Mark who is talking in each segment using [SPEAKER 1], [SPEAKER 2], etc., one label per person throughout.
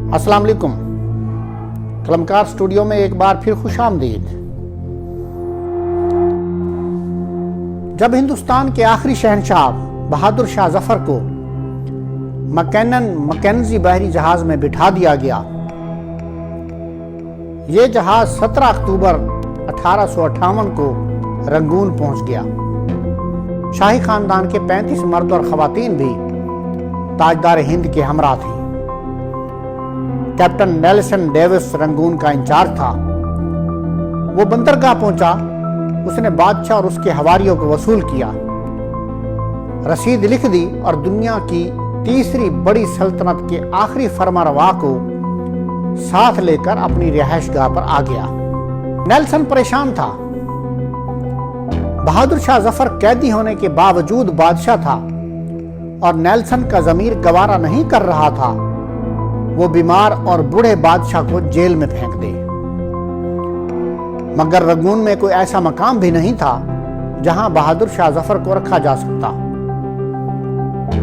[SPEAKER 1] अस्सलाम वालेकुम। कलमकार स्टूडियो में एक बार फिर खुश आमदीद। जब हिंदुस्तान के आखिरी शहंशाह बहादुर शाह जफर को मैकेंजी बहरी जहाज में बिठा दिया गया, ये जहाज 17 अक्टूबर 1858 को रंगून पहुंच गया। शाही खानदान के 35 मर्द और खवातीन भी ताजदार हिंद के हमरा थे। कैप्टन नेल्सन डेविस रंगून का इंचार्ज था। वो बंदरगाह पहुंचा, उसने बादशाह और उसके हवारियों को वसूल किया, रसीद लिख दी और दुनिया की तीसरी बड़ी सल्तनत के आखिरी फरमारवा को साथ लेकर अपनी रिहाइशगाह पर आ गया। नेल्सन परेशान था। बहादुर शाह जफर कैदी होने के बावजूद बादशाह था और नेल्सन का ज़मीर गवारा नहीं कर रहा था वो बीमार और बूढ़े बादशाह को जेल में फेंक दे। मगर रंगून में कोई ऐसा मकाम भी नहीं था जहां बहादुर शाह जफर को रखा जा सकता।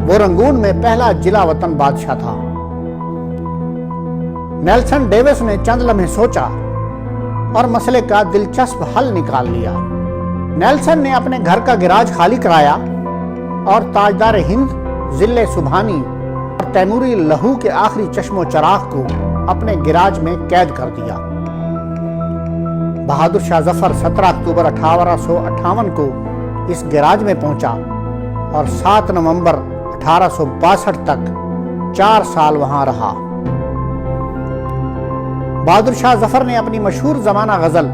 [SPEAKER 1] वो रंगून में पहला जिला वतन बादशाह था। नेल्सन डेविस ने चंद लम्हे सोचा और मसले का दिलचस्प हल निकाल लिया। नेल्सन ने अपने घर का गिराज खाली कराया और ताजदार हिंद, जिले सुबहानी और तैमूरी लहू के आखिरी चश्मो चराग को अपने गिराज में कैद कर दिया। बहादुर शाह जफर 17 अक्टूबर 1858 को इस गिराज में पहुंचा और 7 नवंबर 1862 तक 4 साल वहां रहा। बहादुर शाह जफर ने अपनी मशहूर जमाना गजल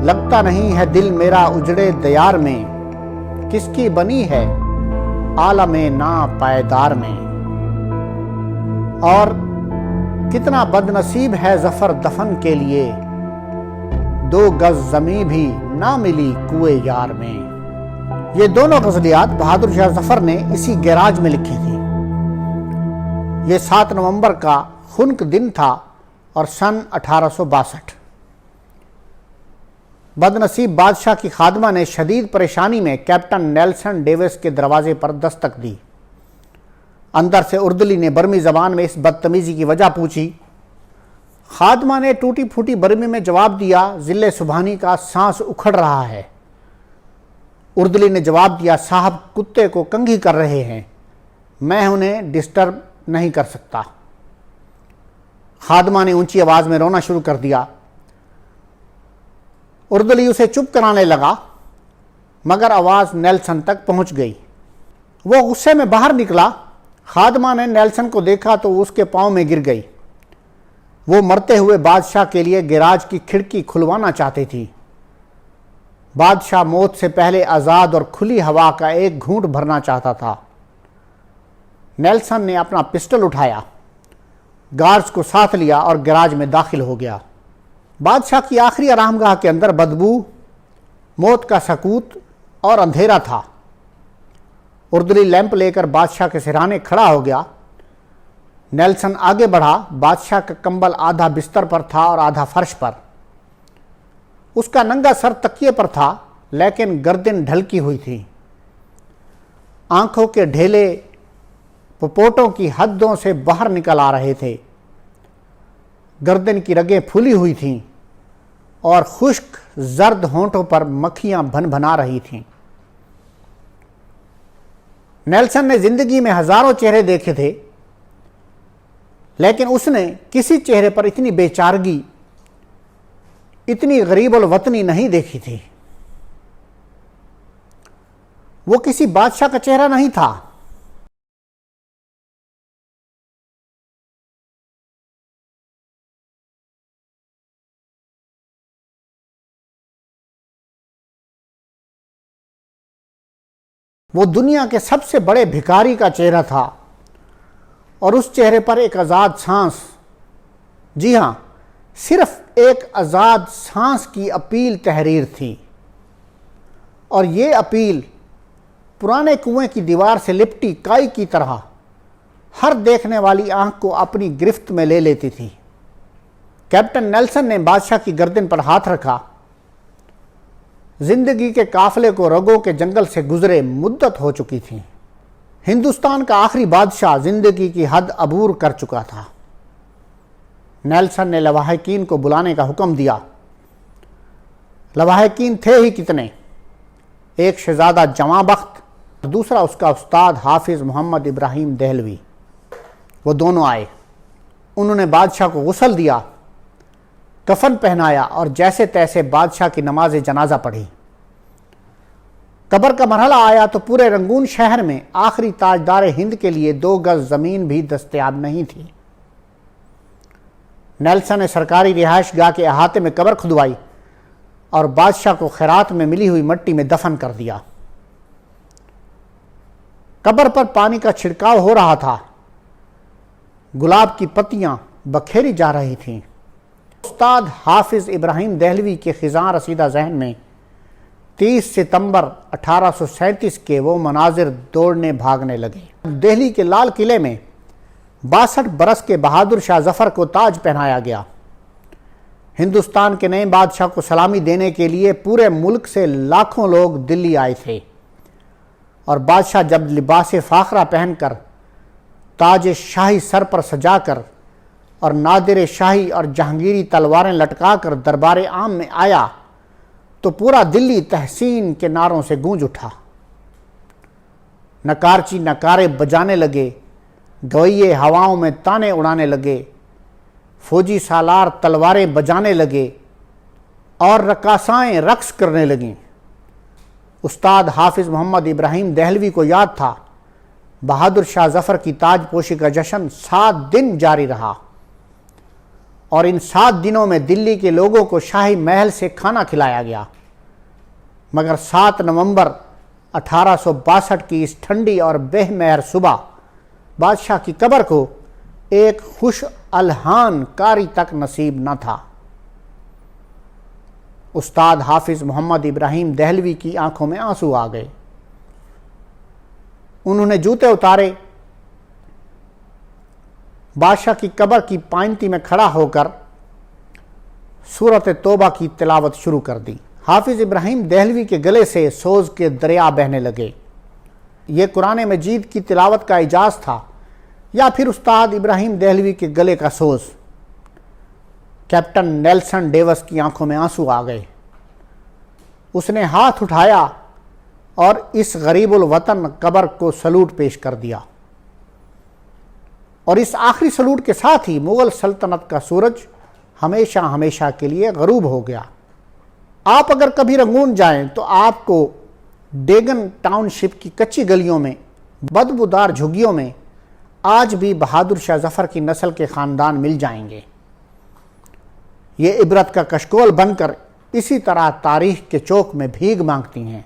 [SPEAKER 1] लगता नहीं है दिल मेरा उजड़े दयार में, किसकी बनी है आलमे ना पायदार में, और कितना बदनसीब है जफर दफन के लिए, 2 गज जमीन भी ना मिली कुए यार में। ये दोनों गजलियात बहादुर शाह जफर ने इसी गैराज में लिखी थी। ये 7 नवंबर का खुनक दिन था और सन 1862। बदनसीब बादशाह की खादमा ने शदीद परेशानी में कैप्टन नेल्सन डेविस के दरवाजे पर दस्तक दी। अंदर से उर्दुली ने बर्मी जबान में इस बदतमीजी की वजह पूछी। खादमा ने टूटी फूटी बर्मी में जवाब दिया, जिले सुबहानी का सांस उखड़ रहा है। उर्दुली ने जवाब दिया, साहब कुत्ते को कंघी कर रहे हैं, मैं उन्हें डिस्टर्ब नहीं कर सकता। खादमा ने ऊंची आवाज में रोना शुरू कर दिया। उर्दुली उसे चुप कराने लगा, मगर आवाज नेल्सन तक पहुंच गई। वो गुस्से में बाहर निकला। खादमा ने नेल्सन को देखा तो उसके पांव में गिर गई। वो मरते हुए बादशाह के लिए गिराज की खिड़की खुलवाना चाहती थी। बादशाह मौत से पहले आज़ाद और खुली हवा का एक घूंट भरना चाहता था। नेल्सन ने अपना पिस्टल उठाया, गार्ड्स को साथ लिया और गिराज में दाखिल हो गया। बादशाह की आखिरी आरामगाह के अंदर बदबू, मौत का सकूत और अंधेरा था। उर्दुली लैंप लेकर बादशाह के सिरहाने खड़ा हो गया। नेल्सन आगे बढ़ा। बादशाह का कंबल आधा बिस्तर पर था और आधा फर्श पर। उसका नंगा सर तकिए पर था, लेकिन गर्दन ढलकी हुई थी। आंखों के ढेले पपोटों की हद्दों से बाहर निकल आ रहे थे। गर्दन की रगें फूली हुई थीं और खुश्क जर्द होंठों पर मक्खियां भनभना रही थीं। नेल्सन ने जिंदगी में हजारों चेहरे देखे थे, लेकिन उसने किसी चेहरे पर इतनी बेचारगी, इतनी गरीब और वतनी नहीं देखी थी। वो किसी बादशाह का चेहरा नहीं था। वो दुनिया के सबसे बड़े भिखारी का चेहरा था और उस चेहरे पर एक आज़ाद सांस, जी हां, सिर्फ एक आज़ाद सांस की अपील तहरीर थी। और ये अपील पुराने कुएं की दीवार से लिपटी काई की तरह हर देखने वाली आंख को अपनी गिरफ्त में ले लेती थी। कैप्टन नेल्सन ने बादशाह की गर्दन पर हाथ रखा। जिंदगी के काफिले को रगों के जंगल से गुजरे मुद्दत हो चुकी थी। हिंदुस्तान का आखिरी बादशाह जिंदगी की हद अबूर कर चुका था। نیلسن نے لواحقین کو بلانے کا حکم دیا۔ لواحقین تھے ہی کتنے، ایک شہزادہ جواں بخت، دوسرا اس کا استاد حافظ محمد ابراہیم دہلوی۔ وہ دونوں آئے، انہوں نے بادشاہ کو غسل دیا، کفن پہنایا اور جیسے تیسے بادشاہ کی نماز جنازہ پڑھی۔ قبر کا مرحلہ آیا تو پورے رنگون شہر میں آخری تاجدار ہند کے لیے 2 گز زمین بھی دستیاب نہیں تھی۔ نیلسن نے سرکاری رہائش گاہ کے احاطے میں قبر کھدوائی اور بادشاہ کو خیرات میں ملی ہوئی مٹی میں دفن کر دیا۔ قبر پر پانی کا چھڑکاؤ ہو رہا تھا، گلاب کی پتیاں بکھیری جا رہی تھیں۔ استاد حافظ ابراہیم دہلوی کے خزاں رسیدہ ذہن میں 30 ستمبر 1837 کے وہ مناظر دوڑنے بھاگنے لگے۔ دہلی کے لال قلعے میں 62 برس کے بہادر شاہ ظفر کو تاج پہنایا گیا۔ ہندوستان کے نئے بادشاہ کو سلامی دینے کے لیے پورے ملک سے لاکھوں لوگ دلی آئے تھے، اور بادشاہ جب لباس فاخرہ پہن کر، تاج شاہی سر پر سجا کر اور نادر شاہی اور جہانگیری تلواریں لٹکا کر دربار عام میں آیا تو پورا دلی تحسین کے نعروں سے گونج اٹھا۔ نکارچی نکارے بجانے لگے، گویے ہواؤں میں تانے اڑانے لگے، فوجی سالار تلواریں بجانے لگے اور رقاصائیں رقص کرنے لگیں۔ استاد حافظ محمد ابراہیم دہلوی کو یاد تھا، بہادر شاہ ظفر کی تاج پوشی کا جشن 7 دن جاری رہا، اور ان 7 دنوں میں دلی کے لوگوں کو شاہی محل سے کھانا کھلایا گیا۔ مگر 7 نومبر 1862 کی اس ٹھنڈی اور بے مہر صبح بادشاہ کی قبر کو ایک خوش الحان کاری تک نصیب نہ تھا۔ استاد حافظ محمد ابراہیم دہلوی کی آنکھوں میں آنسو آ گئے۔ انہوں نے جوتے اتارے، بادشاہ کی قبر کی پائنتی میں کھڑا ہو کر سورۃ توبہ کی تلاوت شروع کر دی۔ حافظ ابراہیم دہلوی کے گلے سے سوز کے دریا بہنے لگے۔ یہ قرآن مجید کی تلاوت کا اعجاز تھا یا پھر استاد ابراہیم دہلوی کے گلے کا سوز؟ کیپٹن نیلسن ڈیوس کی آنکھوں میں آنسو آ گئے۔ اس نے ہاتھ اٹھایا اور اس غریب الوطن قبر کو سلوٹ پیش کر دیا، اور اس آخری سلوٹ کے ساتھ ہی مغل سلطنت کا سورج ہمیشہ ہمیشہ کے لیے غروب ہو گیا۔ آپ اگر کبھی رنگون جائیں تو آپ کو ڈیگن ٹاؤن شپ کی کچی گلیوں میں، بدبودار جھگیوں میں آج بھی بہادر شاہ ظفر کی نسل کے خاندان مل جائیں گے۔ یہ عبرت کا کشکول بن کر اسی طرح تاریخ کے چوک میں بھیگ مانگتی ہیں۔